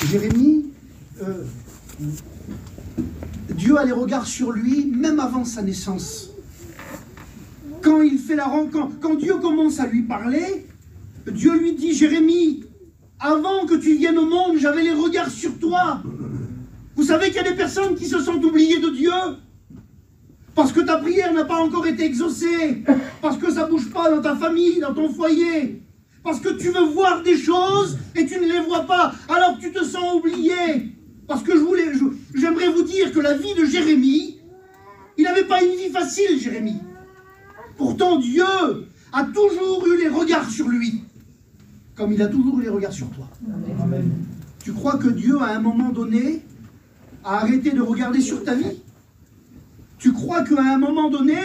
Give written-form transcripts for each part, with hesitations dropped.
Jérémie, Dieu a les regards sur lui, même avant sa naissance. Quand il fait la rencontre, quand Dieu commence à lui parler, Dieu lui dit, Jérémie, avant que tu viennes au monde, j'avais les regards sur toi. Vous savez qu'il y a des personnes qui se sont oubliées de Dieu parce que ta prière n'a pas encore été exaucée, parce que ça ne bouge pas dans ta famille, dans ton foyer, parce que tu veux voir des choses et tu ne les vois pas, alors que tu te sens oublié. Parce que j'aimerais vous dire que la vie de Jérémie, il n'avait pas une vie facile, Jérémie. Pourtant, Dieu a toujours eu les regards sur lui, comme il a toujours eu les regards sur toi. Amen. Tu crois que Dieu, à un moment donné, a arrêté de regarder sur ta vie? Tu crois qu'à un moment donné,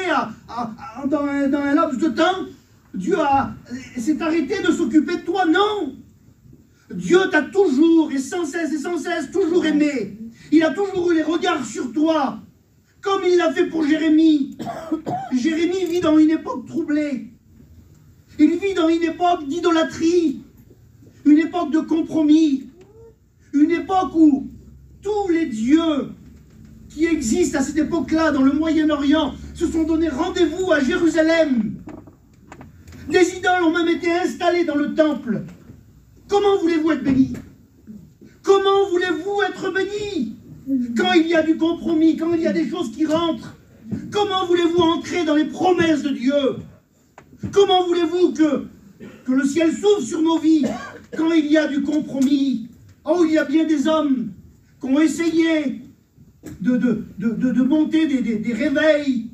dans un laps de temps, Dieu s'est arrêté de s'occuper de toi? Non! Dieu t'a toujours et sans cesse toujours aimé. Il a toujours eu les regards sur toi, comme il l'a fait pour Jérémie. Jérémie vit dans une époque troublée. Il vit dans une époque d'idolâtrie, une époque de compromis, une époque où tous les dieux qui existent à cette époque-là dans le Moyen-Orient se sont donné rendez-vous à Jérusalem. Des idoles ont même été installées dans le temple. Comment voulez-vous être béni? Comment voulez-vous être béni? Quand il y a du compromis, quand il y a des choses qui rentrent, comment voulez-vous entrer dans les promesses de Dieu? Comment voulez-vous que le ciel s'ouvre sur nos vies quand il y a du compromis? Oh, il y a bien des hommes qui ont essayé de monter des réveils.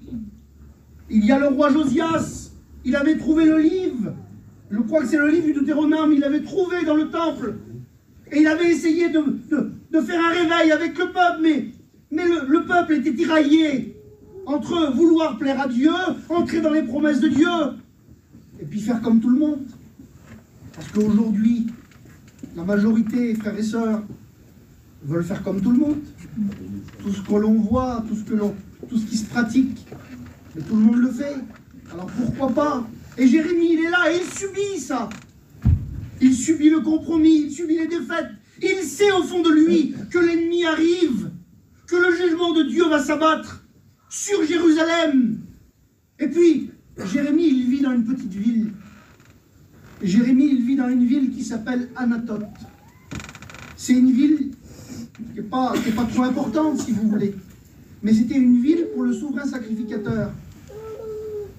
Il y a le roi Josias, il avait trouvé le livre, je crois que c'est le livre du Deutéronome, il l'avait trouvé dans le temple, et il avait essayé de faire un réveil avec le peuple, mais le peuple était tiraillé entre vouloir plaire à Dieu, entrer dans les promesses de Dieu, et puis faire comme tout le monde. Parce qu'aujourd'hui, la majorité, frères et sœurs, veulent faire comme tout le monde. Tout ce que l'on voit, tout ce qui se pratique, mais tout le monde le fait. Alors pourquoi pas? Et Jérémie, il est là et il subit ça. Il subit le compromis, il subit les défaites. Il sait au fond de lui que l'ennemi arrive, que le jugement de Dieu va s'abattre sur Jérusalem. Et puis, Jérémie, il vit dans une petite ville. Jérémie, il vit dans une ville qui s'appelle Anatote. C'est une ville qui n'est pas trop importante, si vous voulez. Mais c'était une ville pour le souverain sacrificateur.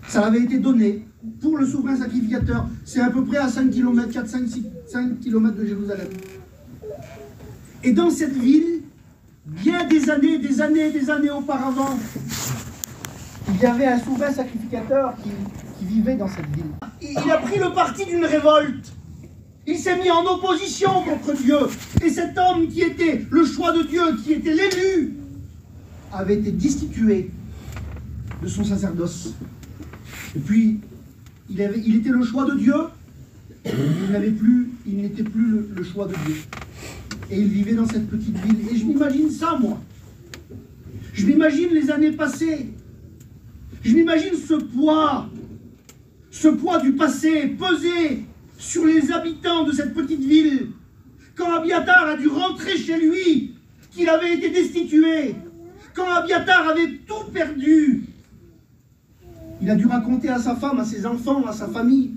Ça avait été donné pour le souverain sacrificateur. C'est à peu près à 5 km, 5 km de Jérusalem. Et dans cette ville, bien des années auparavant, il y avait un souverain sacrificateur qui vivait dans cette ville. Il a pris le parti d'une révolte. Il s'est mis en opposition contre Dieu. Et cet homme qui était le choix de Dieu, qui était l'élu, avait été destitué de son sacerdoce. Et puis, il était le choix de Dieu, il n'était plus le choix de Dieu. Et il vivait dans cette petite ville. Et je m'imagine ça, moi. Je m'imagine les années passées. Je m'imagine ce poids du passé pesé sur les habitants de cette petite ville. Quand Abiathar a dû rentrer chez lui, qu'il avait été destitué, quand Abiathar avait tout perdu, il a dû raconter à sa femme, à ses enfants, à sa famille.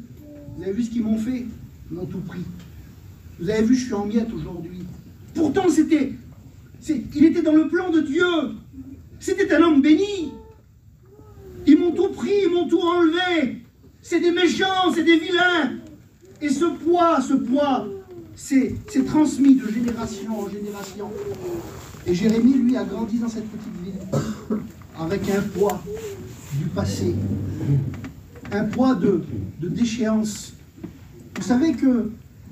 Vous avez vu ce qu'ils m'ont fait? Ils m'ont tout pris. Vous avez vu, je suis en miettes aujourd'hui. Pourtant, il était dans le plan de Dieu. C'était un homme béni. Ils m'ont tout pris, ils m'ont tout enlevé. C'est des méchants, c'est des vilains. Et ce poids, c'est transmis de génération en génération. Et Jérémie, lui, a grandi dans cette petite ville avec un poids du passé, un poids de déchéance. Vous savez qu'il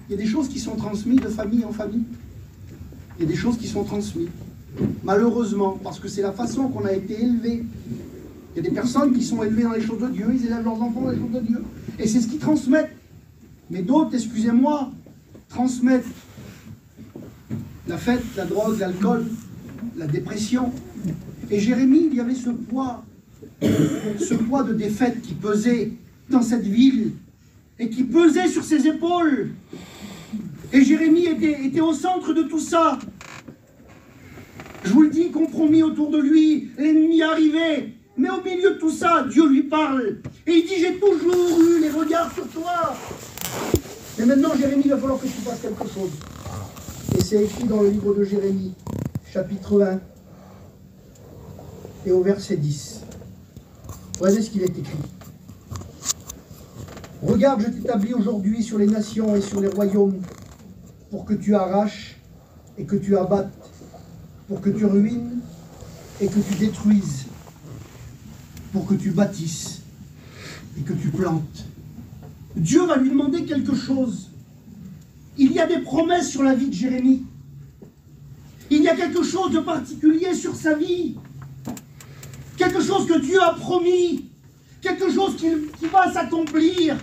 y a des choses qui sont transmises de famille en famille. Il y a des choses qui sont transmises. Malheureusement, parce que c'est la façon qu'on a été élevé. Il y a des personnes qui sont élevées dans les choses de Dieu, ils élèvent leurs enfants dans les choses de Dieu. Et c'est ce qu'ils transmettent. Mais d'autres, excusez-moi, transmettent la fête, la drogue, l'alcool, la dépression. Et Jérémie, il y avait ce poids de défaite qui pesait dans cette ville et qui pesait sur ses épaules. Et Jérémie était au centre de tout ça. Je vous le dis, compromis autour de lui, l'ennemi arrivait. Mais au milieu de tout ça, Dieu lui parle. Et il dit, j'ai toujours eu les regards sur toi. Et maintenant, Jérémie, il va falloir que tu fasses quelque chose. Et c'est écrit dans le livre de Jérémie, chapitre 1, et au verset 10. Voyez ce qu'il est écrit. Regarde, je t'établis aujourd'hui sur les nations et sur les royaumes, pour que tu arraches et que tu abattes, pour que tu ruines et que tu détruises, pour que tu bâtisses et que tu plantes. Dieu va lui demander quelque chose. Il y a des promesses sur la vie de Jérémie. Il y a quelque chose de particulier sur sa vie. Quelque chose que Dieu a promis. Quelque chose qui va s'accomplir.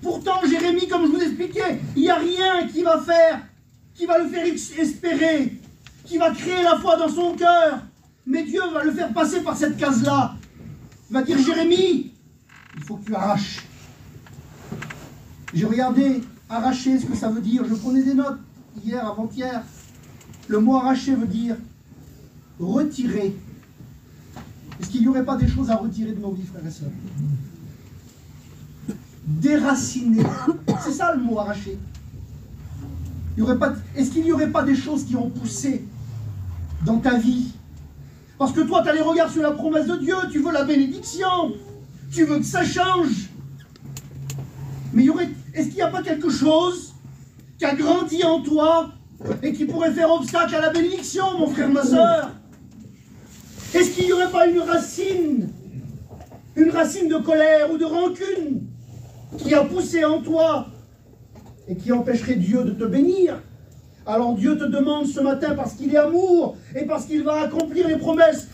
Pourtant, Jérémie, comme je vous expliquais, il n'y a rien qui va le faire espérer, qui va créer la foi dans son cœur. Mais Dieu va le faire passer par cette case-là. Il va dire, Jérémie, il faut que tu arraches. J'ai regardé arracher, ce que ça veut dire. Je prenais des notes hier, avant-hier. Le mot arracher veut dire retirer. Est-ce qu'il n'y aurait pas des choses à retirer de nos vies, frères et sœurs? Déraciner. C'est ça le mot arracher. Est-ce qu'il n'y aurait pas des choses qui ont poussé dans ta vie? Parce que toi, tu as les regards sur la promesse de Dieu, tu veux la bénédiction, tu veux que ça change. Mais est-ce qu'il n'y a pas quelque chose qui a grandi en toi et qui pourrait faire obstacle à la bénédiction, mon frère, ma soeur? Est-ce qu'il n'y aurait pas une racine de colère ou de rancune qui a poussé en toi et qui empêcherait Dieu de te bénir? Alors Dieu te demande ce matin, parce qu'il est amour et parce qu'il va accomplir les promesses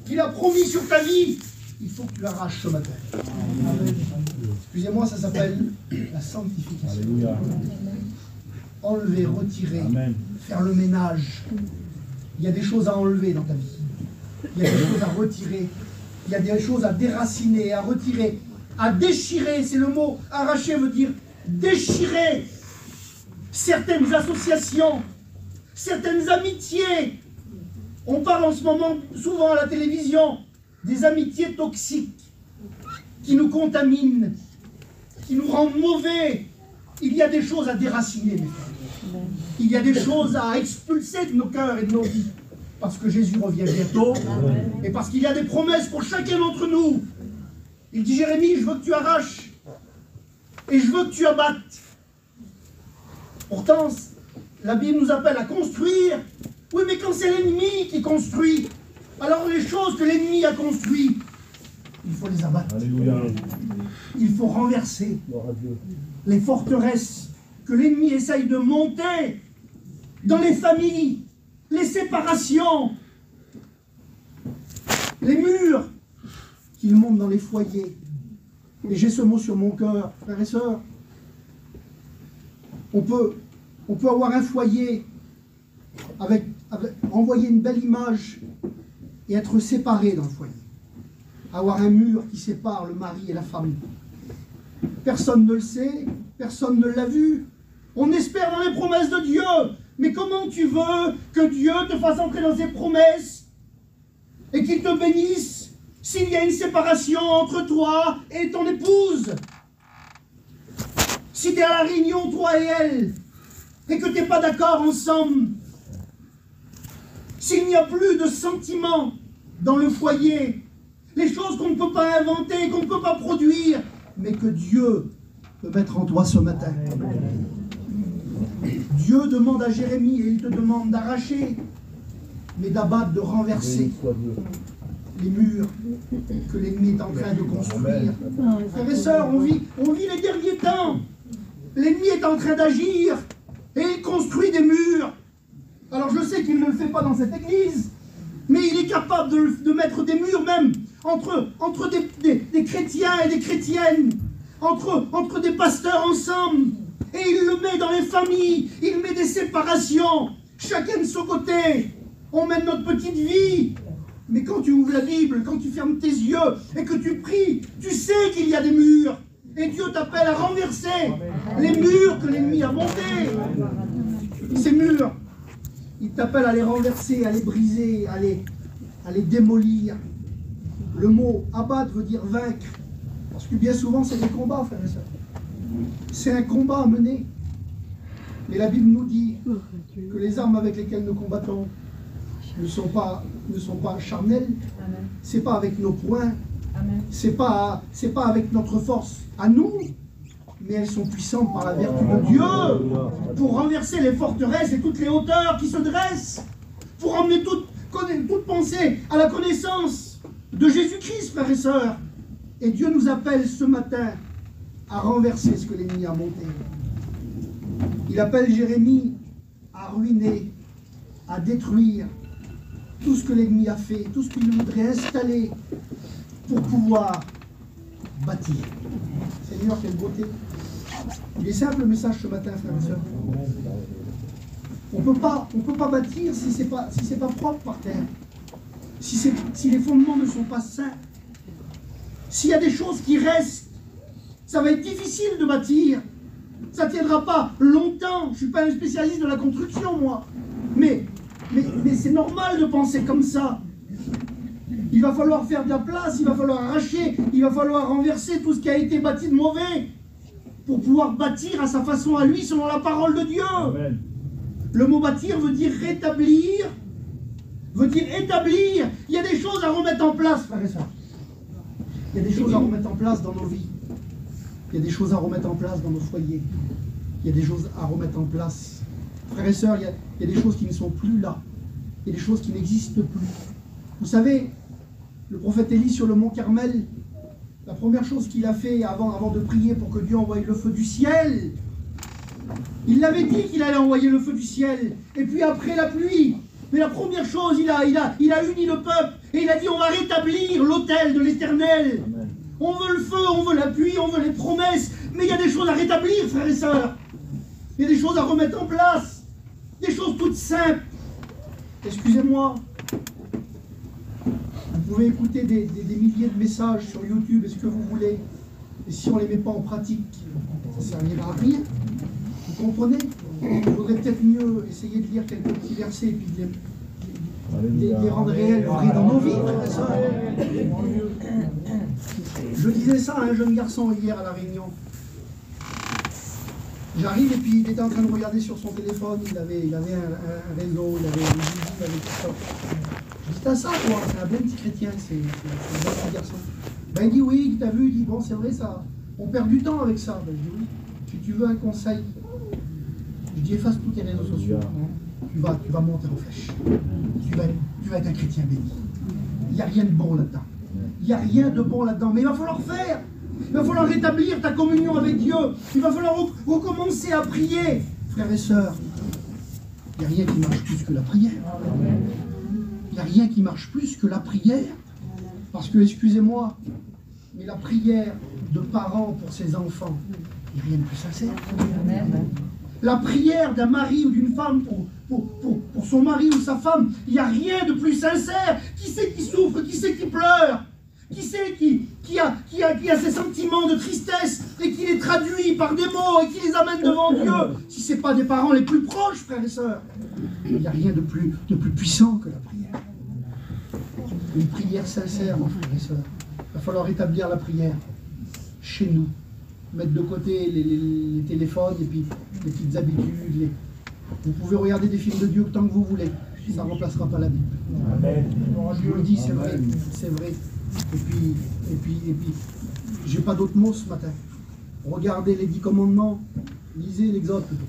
qu'il a promis sur ta vie, il faut que tu l'arraches ce matin. Excusez-moi, ça s'appelle la sanctification. Alléluia. Enlever, retirer, Amen. Faire le ménage. Il y a des choses à enlever dans ta vie. Il y a des choses à retirer. Il y a des choses à déraciner, à retirer, à déchirer. C'est le mot arracher veut dire déchirer. Certaines associations, certaines amitiés. On parle en ce moment souvent à la télévision des amitiés toxiques qui nous contaminent, qui nous rendent mauvais. Il y a des choses à déraciner, mes frères. Il y a des choses à expulser de nos cœurs et de nos vies. Parce que Jésus revient bientôt. Et parce qu'il y a des promesses pour chacun d'entre nous. Il dit, Jérémie, je veux que tu arraches. Et je veux que tu abattes. Pourtant, la Bible nous appelle à construire. Oui, mais quand c'est l'ennemi qui construit, alors les choses que l'ennemi a construites, il faut les abattre. Alléluia. Il faut renverser les forteresses que l'ennemi essaye de monter dans les familles, les séparations, les murs qu'il monte dans les foyers. Et j'ai ce mot sur mon cœur, frères et sœurs. On peut avoir un foyer envoyer une belle image et être séparé dans le foyer. Avoir un mur qui sépare le mari et la femme. Personne ne le sait, personne ne l'a vu. On espère dans les promesses de Dieu. Mais comment tu veux que Dieu te fasse entrer dans ses promesses et qu'il te bénisse s'il y a une séparation entre toi et ton épouse? Si tu es à la réunion, toi et elle, et que tu n'es pas d'accord ensemble, s'il n'y a plus de sentiments dans le foyer, les choses qu'on ne peut pas inventer, qu'on ne peut pas produire, mais que Dieu peut mettre en toi ce matin. Dieu demande à Jérémie, et il te demande d'arracher, mais d'abattre, de renverser les murs que l'ennemi est en train de construire. Frères et sœurs, on vit les derniers temps. L'ennemi est en train d'agir et il construit des murs. Alors je sais qu'il ne le fait pas dans cette église, mais il est capable de mettre des murs même entre des chrétiens et des chrétiennes, entre des pasteurs ensemble. Et il le met dans les familles, il met des séparations, chacun de son côté. On mène notre petite vie. Mais quand tu ouvres la Bible, quand tu fermes tes yeux et que tu pries, tu sais qu'il y a des murs. Et Dieu t'appelle à renverser les murs que l'ennemi a montés. ces murs. Il t'appelle à les renverser, à les briser, à les démolir. Le mot abattre veut dire vaincre. Parce que bien souvent, c'est des combats, frères et sœurs. C'est un combat à mener. Mais la Bible nous dit que les armes avec lesquelles nous combattons ne sont pas charnelles. C'est pas avec nos poings. C'est pas avec notre force à nous. Mais elles sont puissantes par la vertu de Dieu pour renverser les forteresses et toutes les hauteurs qui se dressent, pour emmener toute pensée à la connaissance de Jésus-Christ, frères et sœurs. Et Dieu nous appelle ce matin à renverser ce que l'ennemi a monté. Il appelle Jérémie à ruiner, à détruire tout ce que l'ennemi a fait, tout ce qu'il voudrait installer pour pouvoir bâtir. Seigneur, quelle beauté! Il est simple le message ce matin, frères et sœurs. On peut pas bâtir si c'est pas propre par terre. Si les fondements ne sont pas sains. S'il y a des choses qui restent, ça va être difficile de bâtir. Ça ne tiendra pas longtemps. Je ne suis pas un spécialiste de la construction, moi. Mais c'est normal de penser comme ça. Il va falloir faire de la place, il va falloir arracher, il va falloir renverser tout ce qui a été bâti de mauvais pour pouvoir bâtir à sa façon à lui, selon la parole de Dieu. Amen. Le mot bâtir veut dire rétablir, veut dire établir. Il y a des choses à remettre en place, frères et sœurs. Il y a des choses à remettre en place dans nos vies. Il y a des choses à remettre en place dans nos foyers. Il y a des choses à remettre en place. Frères et sœurs, il y a des choses qui ne sont plus là. Il y a des choses qui n'existent plus. Vous savez, le prophète Élie sur le mont Carmel, la première chose qu'il a fait avant de prier pour que Dieu envoie le feu du ciel, il l'avait dit qu'il allait envoyer le feu du ciel, et puis après la pluie. Mais la première chose, il a uni le peuple, et il a dit on va rétablir l'autel de l'Éternel. On veut le feu, on veut la pluie, on veut les promesses, mais il y a des choses à rétablir, frères et sœurs. Il y a des choses à remettre en place, des choses toutes simples. Excusez-moi, vous pouvez écouter des milliers de messages sur YouTube et ce que vous voulez. Et si on ne les met pas en pratique, ça ne servira à rien. Vous comprenez? Il faudrait peut-être mieux essayer de lire quelques petits versets et puis de les rendre réels, vrais dans nos vies, frères et sœurs. Je disais ça à un jeune garçon hier à La Réunion. J'arrive et puis il était en train de regarder sur son téléphone, il avait un réseau, il avait une musique, il avait tout ça. Je dis, t'as ça toi, c'est un bon petit chrétien, c'est un bon petit garçon. Ben il dit oui, t'as vu, il dit bon c'est vrai ça, on perd du temps avec ça. Ben je dis oui, si tu veux un conseil, je dis efface tous tes réseaux sociaux, tu vas monter en flèche. Tu vas être un chrétien béni. Il n'y a rien de bon là-dedans. Il n'y a rien de bon là-dedans, mais il va falloir faire. Il va falloir rétablir ta communion avec Dieu. Il va falloir recommencer à prier. Frères et sœurs, il n'y a rien qui marche plus que la prière. Il n'y a rien qui marche plus que la prière. Parce que, excusez-moi, mais la prière de parents pour ses enfants, il n'y a rien de plus sincère. La prière d'un mari ou d'une femme pour son mari ou sa femme, il n'y a rien de plus sincère. Qui c'est qui souffre? Qui c'est qui pleure? Qui c'est qui a ces sentiments de tristesse et qui les traduit par des mots et qui les amène devant Dieu? Si ce n'est pas des parents les plus proches, frères et sœurs, il n'y a rien de plus puissant que la prière. Une prière sincère, mon frère et sœurs. Il va falloir établir la prière chez nous. Mettre de côté les téléphones et puis les petites habitudes. Vous pouvez regarder des films de Dieu tant que vous voulez. Ça ne remplacera pas la Bible. Je vous le dis, c'est vrai. C'est vrai. Et puis, j'ai pas d'autres mots ce matin. Regardez les 10 commandements, lisez l'Exode plutôt.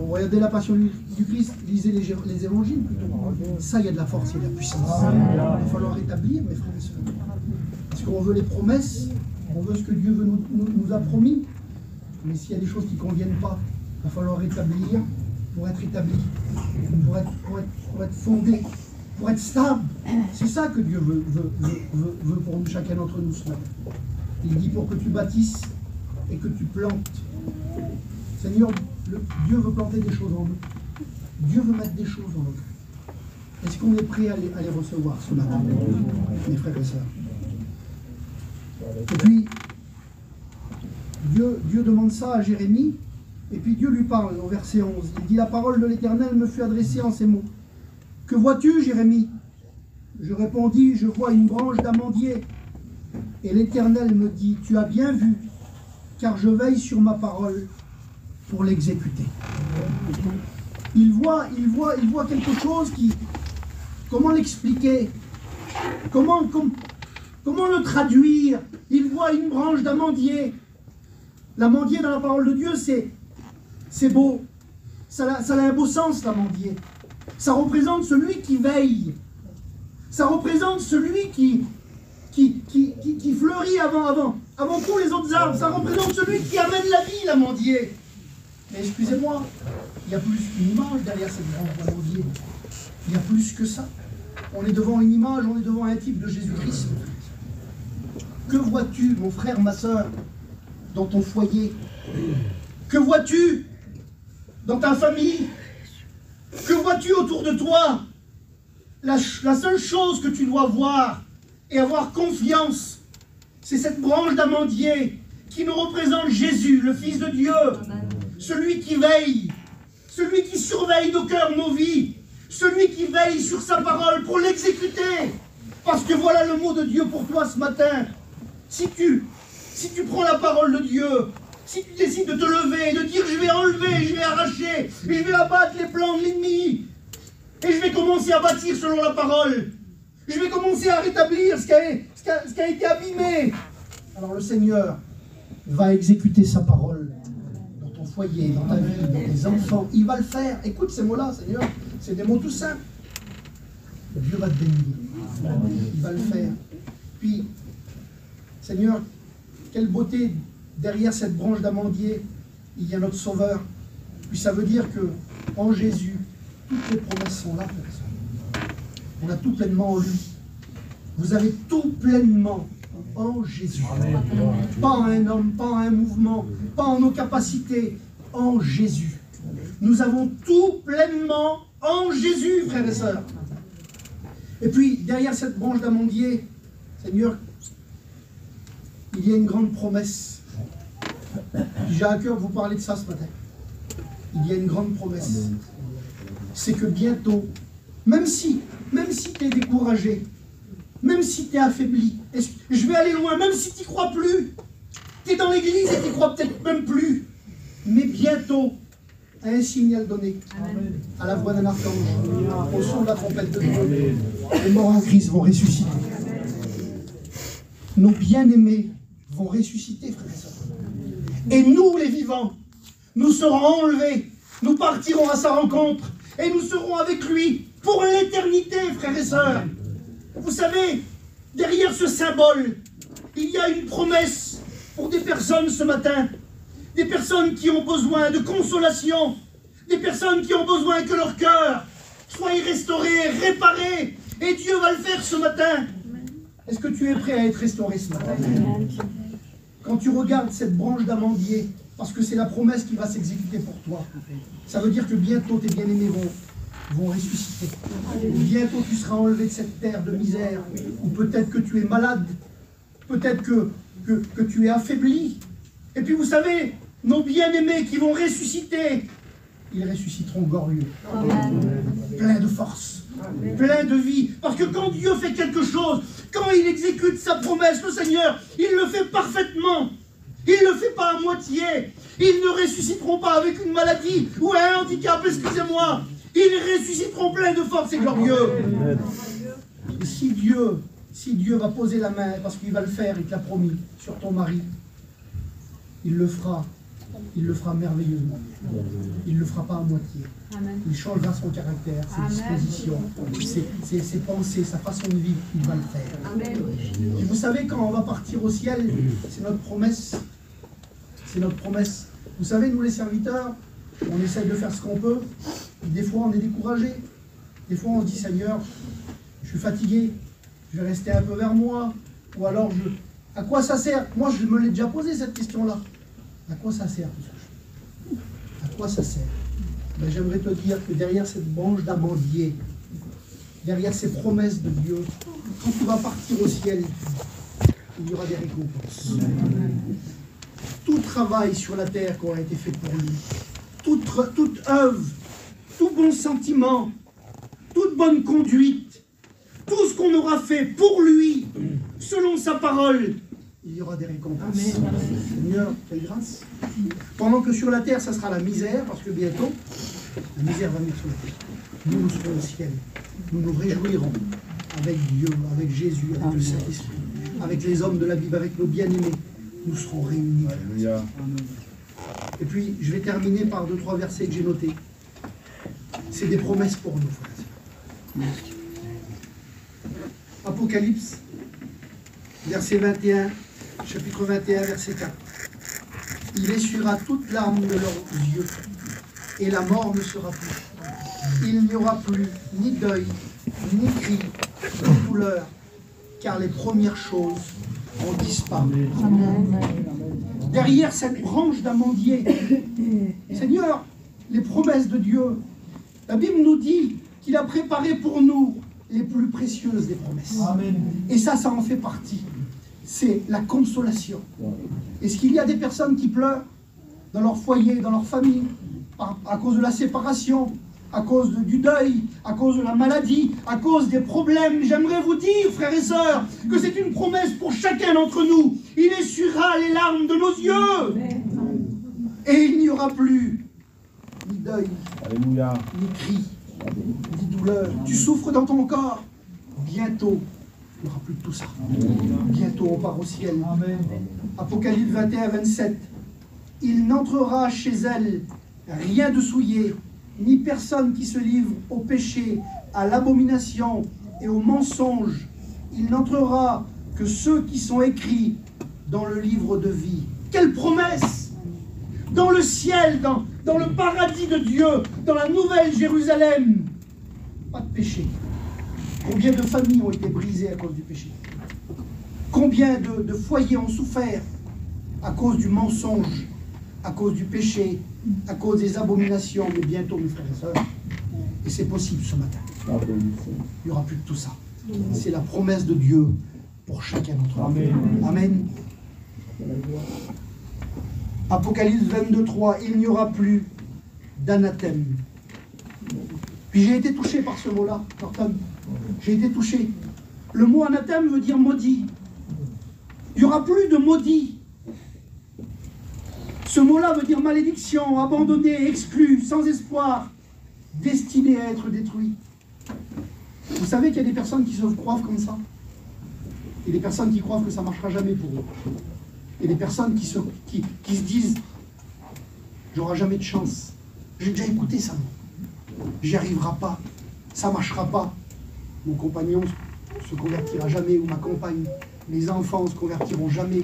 Regardez la Passion du Christ, lisez les évangiles plutôt. Ça, il y a de la force, il y a de la puissance. Il va falloir rétablir, mes frères et sœurs. Parce qu'on veut les promesses, on veut ce que Dieu nous a promis. Mais s'il y a des choses qui ne conviennent pas, il va falloir rétablir pour être établi, pour être fondé, pour être stable. C'est ça que Dieu veut pour chacun d'entre nous ce matin. Il dit pour que tu bâtisses et que tu plantes. Seigneur, Dieu veut planter des choses en nous. Dieu veut mettre des choses dans nos cœurs. Est-ce qu'on est prêt à les recevoir ce matin, mes frères et sœurs? Et puis, Dieu demande ça à Jérémie, Et puis Dieu lui parle, au verset 11. Il dit, la parole de l'Éternel me fut adressée en ces mots. Que vois-tu, Jérémie? Je répondis, je vois une branche d'amandier. Et l'Éternel me dit, tu as bien vu, car je veille sur ma parole pour l'exécuter. Il voit quelque chose qui... Comment l'expliquer? Comment le traduire? Il voit une branche d'amandier. L'amandier dans la parole de Dieu, c'est beau. Ça a un beau sens, l'amandier. Ça représente celui qui veille. Ça représente celui qui fleurit avant tous les autres arbres. Ça représente celui qui amène la vie, l'amandier. Mais excusez-moi, il y a plus qu'une image derrière cette branche d'amandier. Il y a plus que ça. On est devant une image, on est devant un type de Jésus-Christ. Que vois-tu, mon frère, ma soeur, dans ton foyer? Que vois-tu dans ta famille? Que vois-tu autour de toi? La seule chose que tu dois voir et avoir confiance, c'est cette branche d'amandier qui nous représente Jésus, le Fils de Dieu. Amen. Celui qui veille, celui qui surveille nos cœurs, nos vies, celui qui veille sur sa parole pour l'exécuter. Parce que voilà le mot de Dieu pour toi ce matin. Si tu prends la parole de Dieu, si tu décides de te lever et de dire je vais enlever, je vais arracher, et je vais abattre les plans de l'ennemi, et je vais commencer à bâtir selon la parole, je vais commencer à rétablir ce qui a été abîmé, alors le Seigneur va exécuter sa parole dans ton foyer, dans ta vie, dans tes enfants. Il va le faire. Écoute ces mots-là, Seigneur, c'est des mots tout simples. Dieu va te bénir. Il va le faire. Puis, Seigneur, quelle beauté, derrière cette branche d'amandier, il y a notre Sauveur. Puis ça veut dire que en Jésus, toutes les promesses sont là. On a tout pleinement en lui. Vous avez tout pleinement en Jésus. Amen. Pas en un homme, pas en un mouvement, pas en nos capacités, en Jésus. Nous avons tout pleinement en Jésus, frères et sœurs. Et puis, derrière cette branche d'amandier, Seigneur, il y a une grande promesse. J'ai à cœur de vous parler de ça ce matin. Il y a une grande promesse. C'est que bientôt, même si tu es découragé, même si tu es affaibli, je vais aller loin, même si tu n'y crois plus, tu es dans l'église et tu n'y crois peut-être même plus, mais bientôt, un signal donné, Amen. À la voix d'un archange, au son de la trompette de Dieu, les morts en Christ vont ressusciter. Nos bien-aimés vont ressusciter, frères et sœurs. Et nous, les vivants, nous serons enlevés, nous partirons à sa rencontre, et nous serons avec lui pour l'éternité, frères et sœurs. Vous savez, derrière ce symbole, il y a une promesse pour des personnes ce matin. Des personnes qui ont besoin de consolation. Des personnes qui ont besoin que leur cœur soit restauré, réparé. Et Dieu va le faire ce matin. Est-ce que tu es prêt à être restauré ce matin? Quand tu regardes cette branche d'amandier, parce que c'est la promesse qui va s'exécuter pour toi, ça veut dire que bientôt tes bien-aimés vont ressusciter. Bientôt tu seras enlevé de cette terre de misère, ou peut-être que tu es malade, peut-être que tu es affaibli. Et puis vous savez, nos bien-aimés qui vont ressusciter, ils ressusciteront glorieux, pleins de force, pleins de vie. Parce que quand Dieu fait quelque chose, quand il exécute sa promesse, le Seigneur, il le fait parfaitement. Il ne le fait pas à moitié. Ils ne ressusciteront pas avec une maladie ou un handicap, excusez-moi. Ils ressusciteront pleins de force et glorieux. Et si Dieu va poser la main, parce qu'il va le faire, il te l'a promis, sur ton mari, il le fera merveilleusement. Il ne le fera pas à moitié. Amen. Il changera son caractère, ses dispositions, ses pensées, sa façon de vivre. Il va le faire. Amen. Et vous savez, quand on va partir au ciel, c'est notre promesse. C'est notre promesse. Vous savez, nous les serviteurs, on essaie de faire ce qu'on peut. Des fois, on est découragé. Des fois, on se dit, Seigneur, je suis fatigué. Je vais rester un peu vers moi. Ou alors, à quoi ça sert? Moi, je me l'ai déjà posé cette question-là. À quoi ça sert tout ça? À quoi ça sert? Ben, j'aimerais te dire que derrière cette branche d'amandier, derrière ces promesses de Dieu, quand tu vas partir au ciel, il y aura des récompenses. tout travail sur la terre qui aura été fait pour lui, toute œuvre, tout bon sentiment, toute bonne conduite, tout ce qu'on aura fait pour lui, selon sa parole, il y aura des récompenses. Seigneur, quelle grâce. Pendant que sur la terre, ça sera la misère, parce que bientôt, la misère va venir sur la terre. Nous, nous serons au ciel. Nous nous réjouirons avec Dieu, avec Jésus, avec le Saint-Esprit, avec les hommes de la Bible, avec nos bien-aimés. Nous serons réunis. Alléluia. Et puis, je vais terminer par 2-3 versets que j'ai notés. C'est des promesses pour nous, frères. Apocalypse, verset 21, chapitre 21, verset 4. Il essuiera toute larme de leurs yeux, et la mort ne sera plus. Il n'y aura plus ni deuil, ni cri, ni douleur, car les premières choses ont disparu. Amen. Derrière cette branche d'amandier, Seigneur, les promesses de Dieu, la Bible nous dit qu'il a préparé pour nous les plus précieuses des promesses. Amen. Et ça en fait partie. C'est la consolation. Est-ce qu'il y a des personnes qui pleurent dans leur foyer, dans leur famille, à cause de la séparation, à cause du deuil, à cause de la maladie, à cause des problèmes? J'aimerais vous dire, frères et sœurs, que c'est une promesse pour chacun d'entre nous. Il essuiera les larmes de nos yeux. Et il n'y aura plus ni deuil, Alléluia, ni cri, ni douleur. Tu souffres dans ton corps. Bientôt, il n'y aura plus de tout ça. Bientôt, on part au ciel. Amen. Apocalypse 21, 27. Il n'entrera chez elle rien de souillé, ni personne qui se livre au péché, à l'abomination et au mensonge. Il n'entrera que ceux qui sont écrits dans le livre de vie. Quelle promesse! Dans le ciel, dans le paradis de Dieu, dans la nouvelle Jérusalem, pas de péché. Combien de familles ont été brisées à cause du péché? Combien de foyers ont souffert à cause du mensonge, à cause du péché, à cause des abominations? Mais bientôt, mes frères et sœurs, et c'est possible ce matin, il n'y aura plus de tout ça. C'est la promesse de Dieu pour chacun d'entre nous. Amen. Apocalypse 22, 3, il n'y aura plus d'anathème. Puis j'ai été touché par ce mot-là, Norton. J'ai été touché. Le mot anathème veut dire maudit. Il n'y aura plus de maudit. Ce mot-là veut dire malédiction, abandonné, exclu, sans espoir, destiné à être détruit. Vous savez qu'il y a des personnes qui se croient comme ça. Il y a des personnes qui croient que ça ne marchera jamais pour eux. Il y a des personnes qui se disent « j'aurai jamais de chance ». J'ai déjà écouté ça. J'y arriverai pas. Ça ne marchera pas. Mon compagnon se convertira jamais, ou ma compagne. Mes enfants ne se convertiront jamais.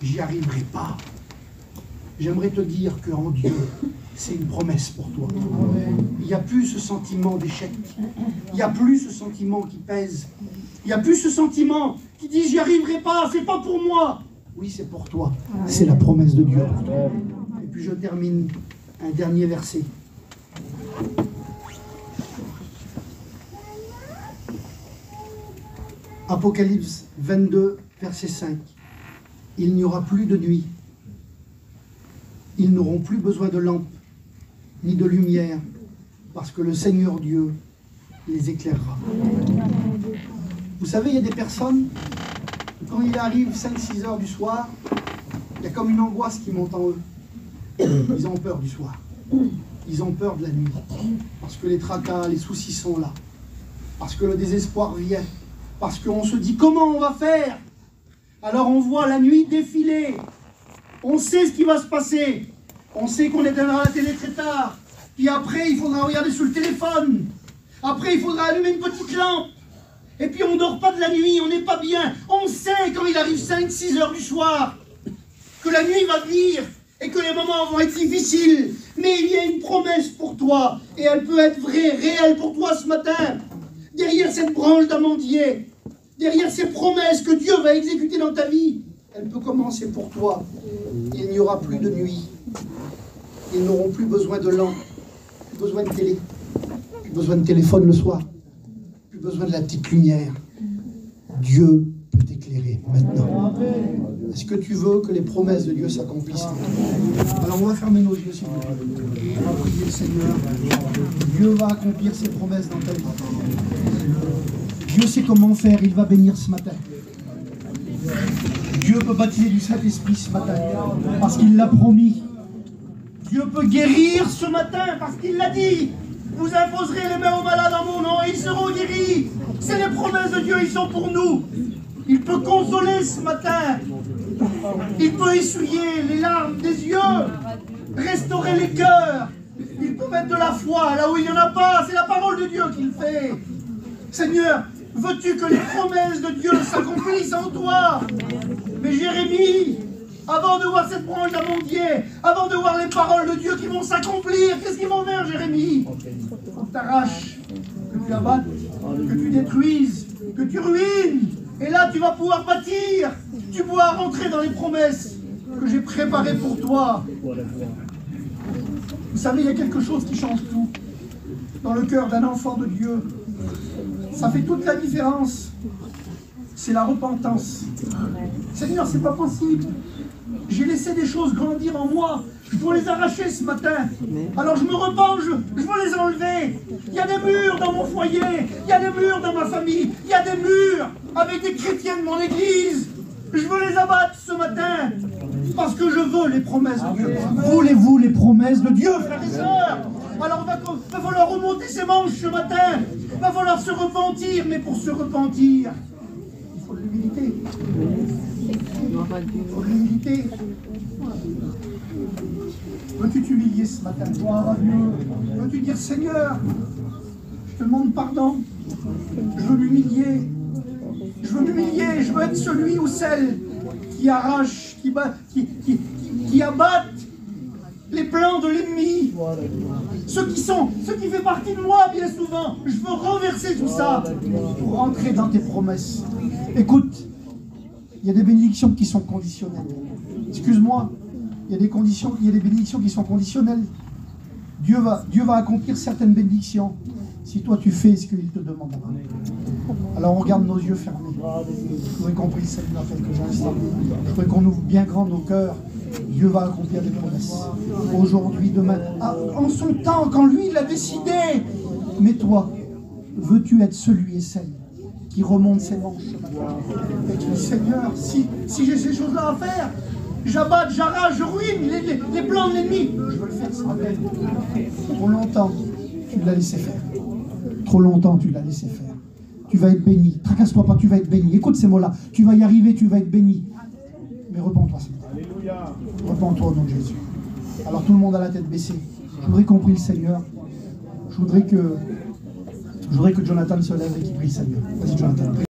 J'y arriverai pas. J'aimerais te dire qu'en Dieu, c'est une promesse pour toi. Il n'y a plus ce sentiment d'échec. Il n'y a plus ce sentiment qui pèse. Il n'y a plus ce sentiment qui dit « j'y arriverai pas, c'est pas pour moi ». Oui, c'est pour toi. C'est la promesse de Dieu pour toi. Et puis je termine un dernier verset. Apocalypse 22, verset 5. Il n'y aura plus de nuit. Ils n'auront plus besoin de lampe, ni de lumière, parce que le Seigneur Dieu les éclairera. Vous savez, il y a des personnes, quand il arrive 5-6 heures du soir, il y a comme une angoisse qui monte en eux. Ils ont peur du soir. Ils ont peur de la nuit. Parce que les tracas, les soucis sont là. Parce que le désespoir vient. Parce qu'on se dit, comment on va faire? Alors on voit la nuit défiler. On sait ce qui va se passer. On sait qu'on éteindra la télé très tard. Puis après, il faudra regarder sur le téléphone. Après, il faudra allumer une petite lampe. Et puis on ne dort pas de la nuit, on n'est pas bien. On sait quand il arrive 5-6 heures du soir que la nuit va venir et que les moments vont être difficiles. Mais il y a une promesse pour toi et elle peut être vraie, réelle pour toi ce matin. Derrière cette branche d'amandier, derrière ces promesses que Dieu va exécuter dans ta vie, elle peut commencer pour toi. Il n'y aura plus de nuit. Ils n'auront plus besoin de lampe, plus besoin de télé, plus besoin de téléphone le soir, plus besoin de la petite lumière. Dieu peut t'éclairer maintenant. Est-ce que tu veux que les promesses de Dieu s'accomplissent? Alors on va fermer nos yeux, s'il vous plaît. On va prier le Seigneur. Dieu va accomplir ses promesses dans ta vie. Dieu sait comment faire, il va bénir ce matin. Dieu peut baptiser du Saint-Esprit ce matin, parce qu'il l'a promis. Dieu peut guérir ce matin, parce qu'il l'a dit. Vous imposerez les mains aux malades en mon nom et ils seront guéris. C'est les promesses de Dieu, ils sont pour nous. Il peut consoler ce matin. Il peut essuyer les larmes des yeux, restaurer les cœurs. Il peut mettre de la foi là où il n'y en a pas. C'est la parole de Dieu qu'il fait. Seigneur, veux-tu que les promesses de Dieu s'accomplissent en toi? Mais Jérémie, avant de voir cette branche d'amandier, avant de voir les paroles de Dieu qui vont s'accomplir, qu'est-ce qu'ils vont faire, Jérémie? On t'arrache, que tu abattes, que tu détruises, que tu ruines. Et là, tu vas pouvoir bâtir. Tu pourras rentrer dans les promesses que j'ai préparées pour toi. Vous savez, il y a quelque chose qui change tout. Dans le cœur d'un enfant de Dieu, ça fait toute la différence. C'est la repentance. Seigneur, c'est pas possible. J'ai laissé des choses grandir en moi. Il faut les arracher ce matin. Alors je me repens, je veux les enlever. Il y a des murs dans mon foyer. Il y a des murs dans ma famille. Il y a des murs avec des chrétiens de mon église. Je veux les abattre ce matin. Parce que je veux les promesses de Dieu. Voulez-vous les promesses de Dieu, frères et sœurs? Alors il va falloir remonter ses manches ce matin. Il va falloir se repentir. Mais pour se repentir, il faut de l'humilité. Il faut de l'humilité. Veux-tu t'humilier ce matin? Gloire à Dieu. Veux-tu dire, Seigneur, je te demande pardon. Je veux m'humilier. Je veux m'humilier. Je veux être celui ou celle qui arrache, qui abatte les plans de l'ennemi. Ceux qui font partie de moi bien souvent. Je veux renverser tout ça pour rentrer dans tes promesses. Écoute, il y a des bénédictions qui sont conditionnelles. Excuse-moi, il y a des bénédictions qui sont conditionnelles. Dieu va accomplir certaines bénédictions si toi tu fais ce qu'il te demande. Alors on regarde nos yeux fermés. Je voudrais qu'on prie le Seigneur quelques instants. Je voudrais qu'on ouvre bien grand nos cœurs. Dieu va accomplir des promesses. Aujourd'hui, demain, en son temps, quand lui il a décidé. Mais toi, veux-tu être celui et celle qui remonte ses manches et qui dit, Seigneur, si j'ai ces choses-là à faire, j'abatte, j'arrache, je ruine les plans de l'ennemi. Je veux le faire ce matin. Trop longtemps, tu l'as laissé faire. Trop longtemps, tu l'as laissé faire. Tu vas être béni. Tracasse-toi pas, tu vas être béni. Écoute ces mots-là. Tu vas y arriver, tu vas être béni. Mais repens-toi, Seigneur. Repens-toi au nom de Jésus. Alors tout le monde a la tête baissée. Je voudrais qu'on prie le Seigneur. Je voudrais que Jonathan se lève et qu'il prie le Seigneur. Vas-y, Jonathan.